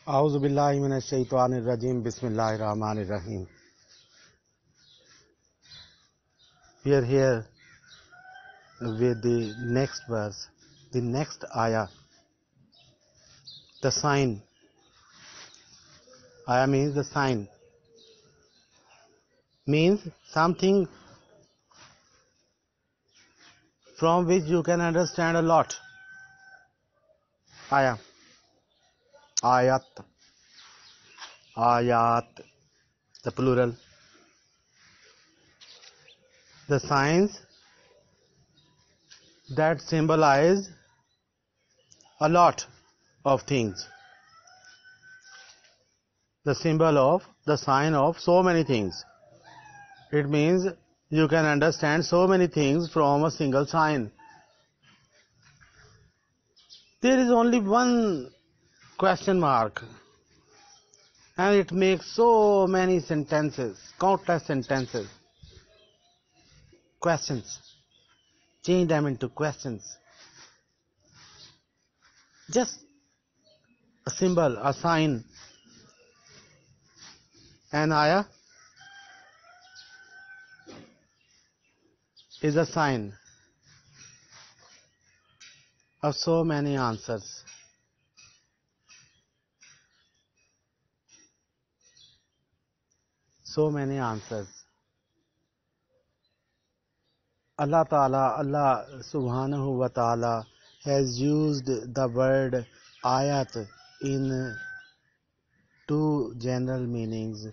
A'udhu billahi minash shaitanir rajim. Bismillahir rahmanir rahim. We are here with the next verse, the next ayah. The sign. Ayah means the sign. Means something from which you can understand a lot. Ayah. Ayat. Ayat. The plural. The signs that symbolize a lot of things. The symbol of, the sign of so many things. It means you can understand so many things from a single sign. There is only one question mark, and it makes so many sentences, countless sentences. Questions. Change them into questions. Just a symbol, a sign. An ayah is a sign of so many answers. So many answers. Allah subhanahu wa ta'ala has used the word ayat in two general meanings.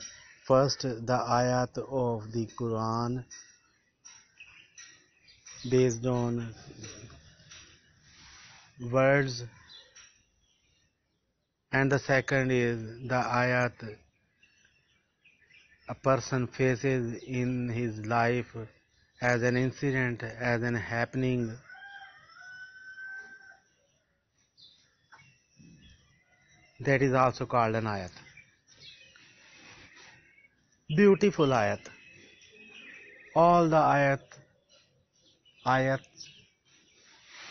First, the ayat of the Quran based on words, and the second is the ayat a person faces in his life as an incident, as an happening. That is also called an ayat. Beautiful ayat. All the ayats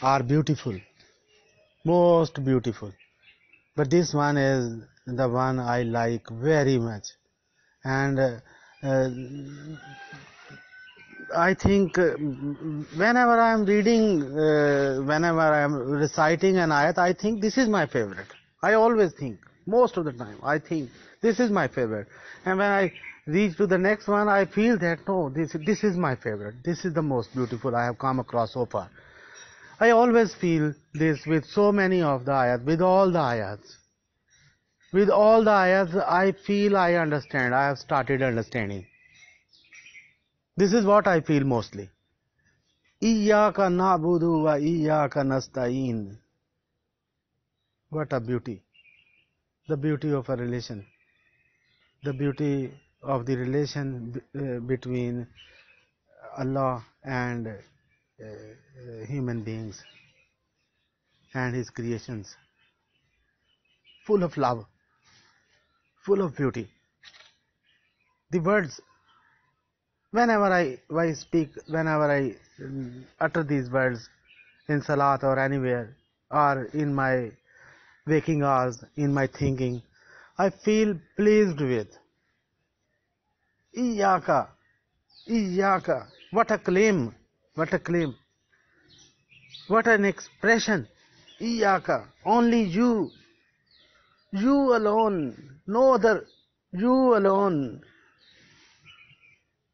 are beautiful, most beautiful. But this one is the one I like very much. And I think whenever I am reading, whenever I am reciting an ayat, I think this is my favorite. I always think, most of the time, I think this is my favorite. And when I reach to the next one, I feel that no, this is my favorite. This is the most beautiful I have come across so far. I always feel this with so many of the ayats, with all the ayats. With all the ayats, I feel I understand. I have started understanding. This is what I feel mostly. Iyyaka na'budu wa iyyaka nasta'in. What a beauty. The beauty of a relation. The beauty of the relation between Allah and human beings and His creations. Full of love. Full of beauty. The words, whenever I speak, whenever I utter these words in salat or anywhere, or in my waking hours, in my thinking, I feel pleased with. Iyyaka, Iyyaka. What a claim, what a claim. What an expression. Iyyaka, only you. You alone, no other, you alone.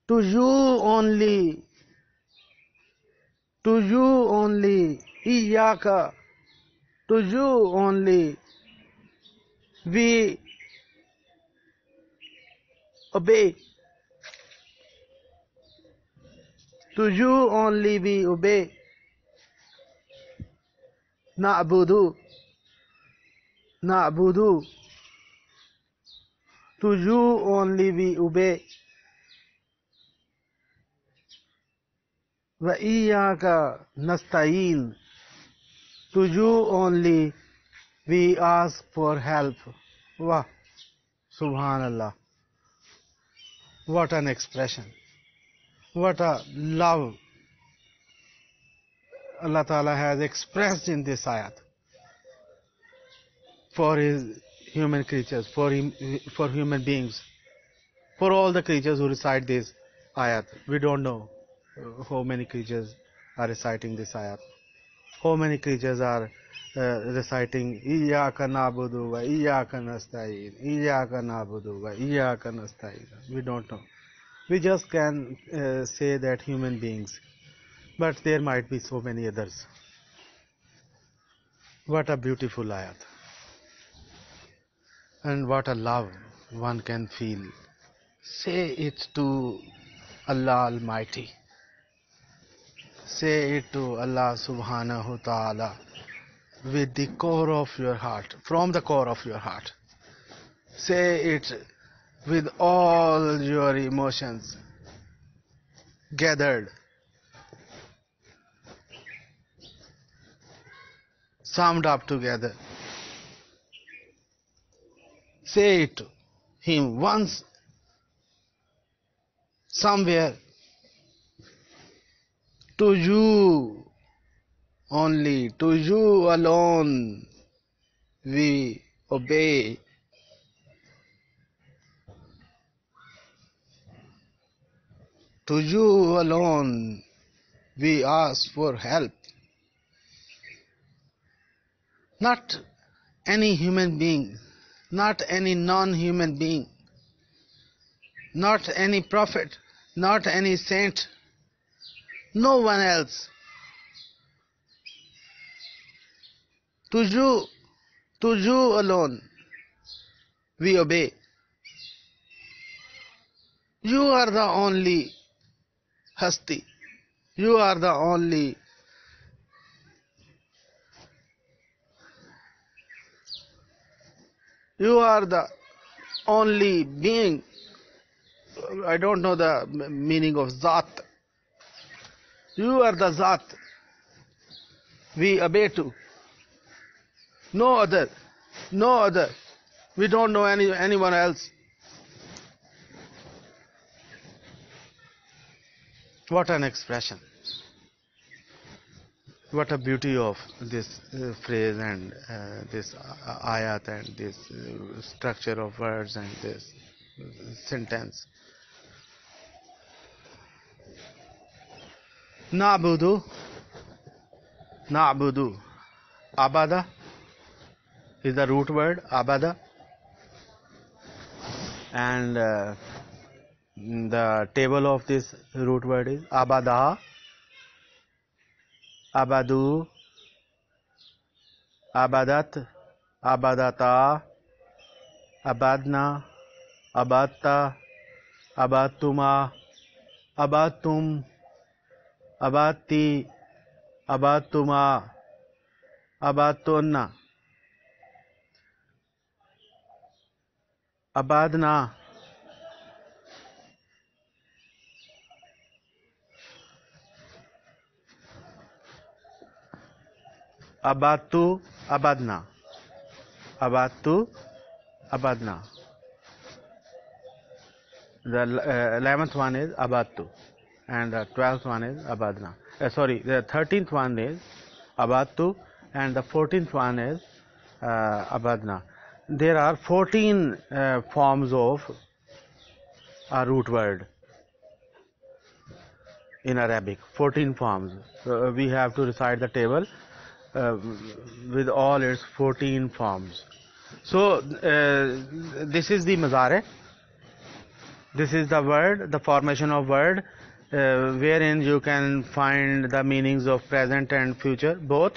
To you only, Iyyaka, to you only we obey. To you only we obey. Na'budu, na'budu. To you only we obey. Wa iyyaka nasta'in. To you only we ask for help. Wah, Subhanallah. What an expression. What a love Allah Ta'ala has expressed in this ayat for human creatures, for human beings, for all the creatures who recite this ayat. We don't know how many creatures are reciting this ayat. How many creatures are reciting Iyyaka na'budu wa iyyaka nasta'in, Iyyaka na'budu wa iyyaka nasta'in. We don't know. We just can say that human beings, but there might be so many others. What a beautiful ayat, and what a love one can feel. Say it to Allah Almighty. Say it to Allah Subhanahu Ta'ala with the core of your heart, from the core of your heart. Say it with all your emotions gathered, summed up together. Say it to Him once, somewhere, to you only, to you alone we obey. To you alone we ask for help. Not any human being, not any non-human being, not any prophet, not any saint, no one else. To you alone we obey. You are the only Hasti. You are the only being. I don't know the meaning of Zat. You are the Zat we obey to. No other. No other. We don't know anyone else. What an expression. What a beauty of this phrase and this ayat and this structure of words and this sentence. Na'budu. Na'budu. Abada is the root word, abada. And the table of this root word is abada, abadu, abadat, abadata, abadna, abatta, abatuma, abatum, abati, abatuma, abatonna, abadna, abatu, abadna, abatu, abadna. The 11th one is abatu, and the 12th one is abadna. The 13th one is abatu, and the 14th one is abadna. There are 14 forms of a root word in Arabic. 14 forms. So we have to recite the table with all its 14 forms. So this is the mazare. This is the word, the formation of word, wherein you can find the meanings of present and future, both.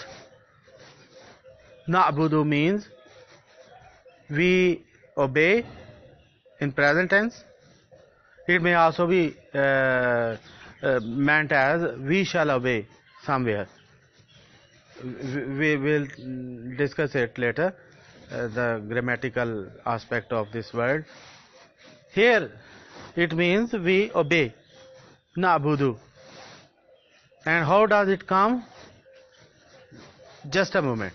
Na'budu means we obey in present tense. It may also be meant as we shall obey somewhere. We will discuss it later, the grammatical aspect of this word. Here it means we obey, na'budu. And how does it come? Just a moment.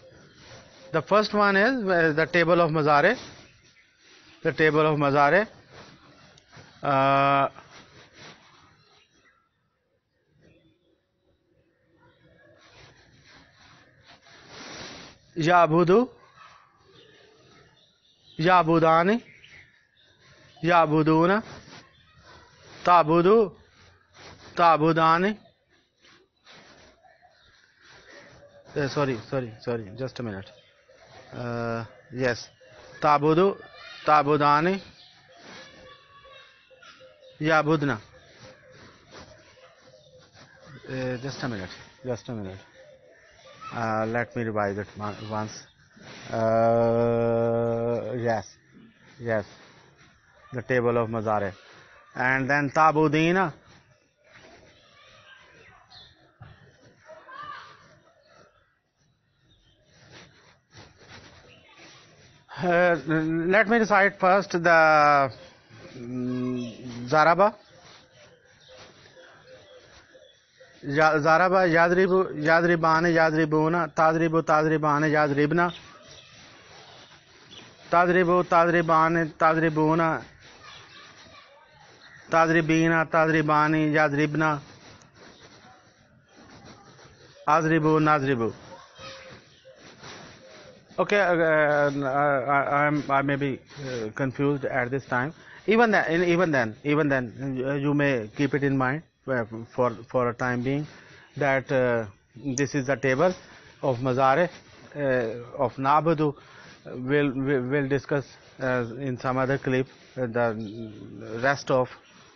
The first one is the table of mazare. The table of mazare. Ya'budu, Yabudani, Yabuduna, Tabudu, Tabudani. Sorry, just a minute. Yes, Tabudu, Tabudani, Yabudna. Just a minute. Let me revise it once. Yes, the table of Mazare. And then Tabudina. Let me recite first the Zaraba. Zaraba, Yadribu, Yadribane, Yadribuna, Tadribu, Tadribane, Yadribna, Tadribu, Tadribane, Tadribuna, Tadribina, Tadribani, Yadribna, Azribu, Nazribu. Okay, I may be confused at this time. Even then, you may keep it in mind for a time being that this is the table of Mazare of Nabudu. We'll discuss in some other clip the rest of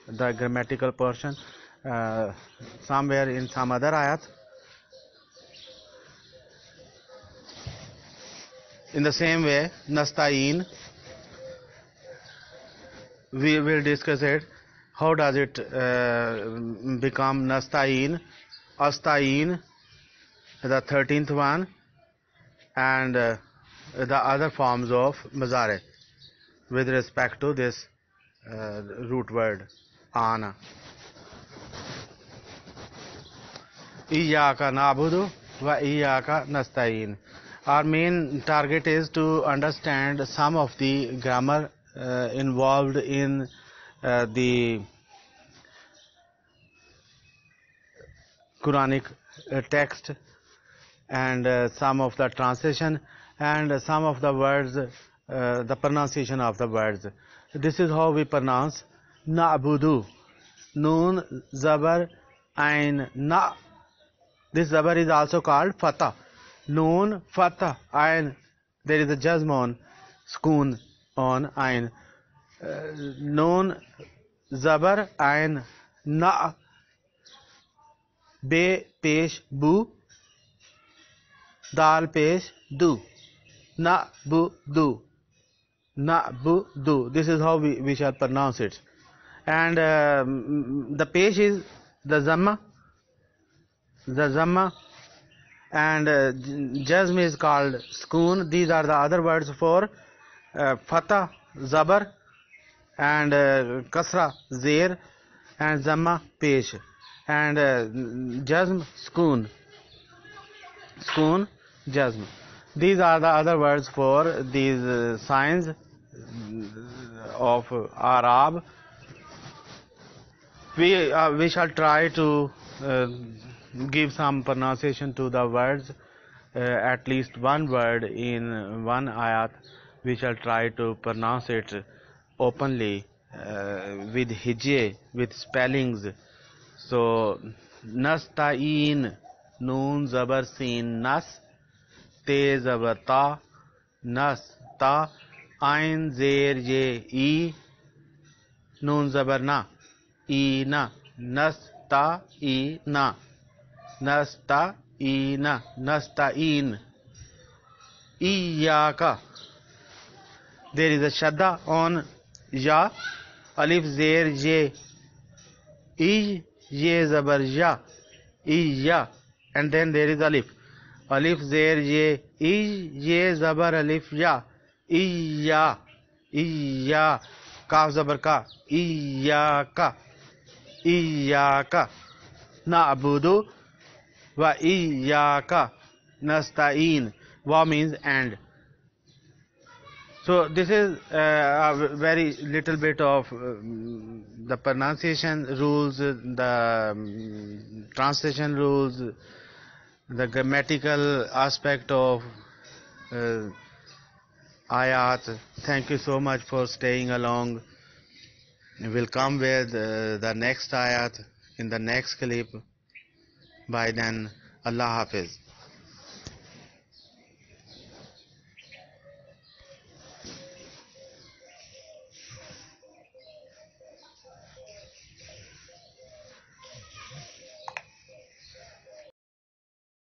the grammatical portion somewhere in some other ayat. In the same way, Nasta'in, we will discuss it. How does it become Nasta'in, Asta'in, the 13th one, and the other forms of Mazare with respect to this root word, Ana. Iyaka Nabudu wa Iyaka Nasta'in. Our main target is to understand some of the grammar involved in the Quranic text and some of the translation and some of the words, the pronunciation of the words. This is how we pronounce Na'budu. Noon, Zabar, Ain, Na. This Zabar is also called Fatah. Noon, Fatah, Ain. There is a jazm on, Skoon on Ain. Noon, Zabar, Ain, Na. Be, Pesh, Bu. Dal, Pesh, Du. Na, Bu, Du. Na, Bu, Du. This is how we shall pronounce it. And the Pesh is the Zamma. And Jazm is called Skoon. These are the other words for Fatah, Zabar, and Kasra, Zer, and Zamma, Pesh, and Jazm, Skoon, Jazm. These are the other words for these signs of Arab. We shall try to give some pronunciation to the words, at least one word in one ayat. We shall try to pronounce it openly with hijye, with spellings. So, Nasta'in, Noon Zabar Sin, Nas, Te Zabar Ta, Nas, Ta, Ain Zer Ye, E, Noon Zabar Na, E Na, Nasta'ina. Nasta'ina, Nasta'in. Iyaka. There is a shadda on Ya. Alif Zer Ye. Ye Zabar Ya. Iya. And then there is Alif. Alif Zer Ye. Ye Zabar Alif Ya. Iya. Iya. Kaf Zabar Ka. Iyaka. Iyaka. Na'budu wa iyyaka nasta'in. Wa means and. So this is a very little bit of the pronunciation rules, the translation rules, the grammatical aspect of ayat. Thank you so much for staying along. We'll come with the next ayat in the next clip. By then, Allah Hafiz.